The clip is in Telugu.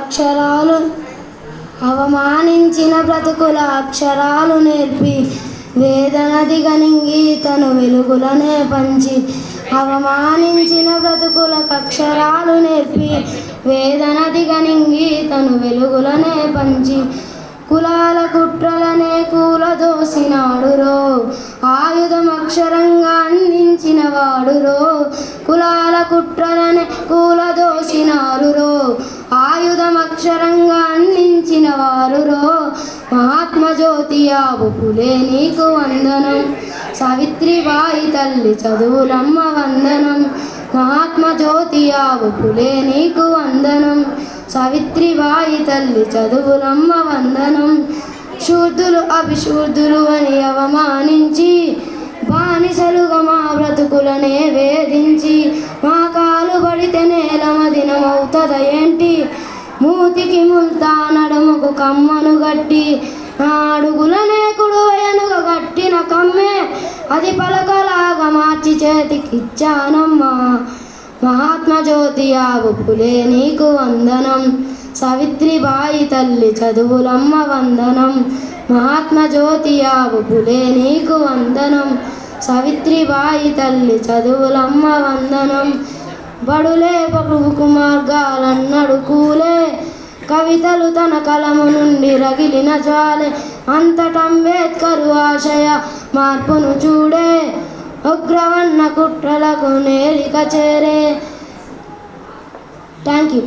అక్షరాలు అవమానించిన బ్రతుకుల అక్షరాలు నేర్పి వేదనది గనింగి తను వెలుగులనే పంచి అవమానించిన బ్రతుకులకు అక్షరాలు నేర్పి వేదనది గనింగి తను వెలుగులనే పంచి కులాల కుట్రలనే కూలదోసినాడురో ఆయుధం అక్షరంగా అందించిన వాడురో కులాల కుట్రలనే కూలదోసినారురో ఆయుధం అక్షరంగా అందించిన వారురో మహాత్మా జ్యోతిరావు ఫులే నీకు వందనం సావిత్రిబాయి తల్లి చదువులమ్మ వందనం మహాత్మా జ్యోతిరావు ఫులే నీకు వందనం సావిత్రిబాయి తల్లి చదువులమ్మ వందనం శూద్రులు అభిశూద్రులు అని అవమానించి బానిసలుగా మా బ్రతుకులనే వేధించి మా కాలు పడితే నేలమ దినమవుతద ఏంటి మూతికి ముల్తా నడుముకు కమ్మను గట్టి అడుగులనే కుడువయనుగా కట్టిన కమ్మే అది పలకలాగా మార్చి చేతికిచ్చానమ్మా మహాత్మా జ్యోతిరావు ఫులే నీకు వందనం సావిత్రిబాయి తల్లి చదువులమ్మ వందనం మహాత్మా జ్యోతిరావు ఫులే నీకు వందనం సావిత్రిబాయి తల్లి చదువులమ్మ వందనం బడులే బడుకు మార్గాలన్నడు కూలే కవితలు తన కలము నుండి రగిలిన జ్వాలే అంతట అంబేద్కరు ఆశయ మార్పును చూడే ఉగ్రవన్న కుట్రలకు నేరిక చేరే. Thank you.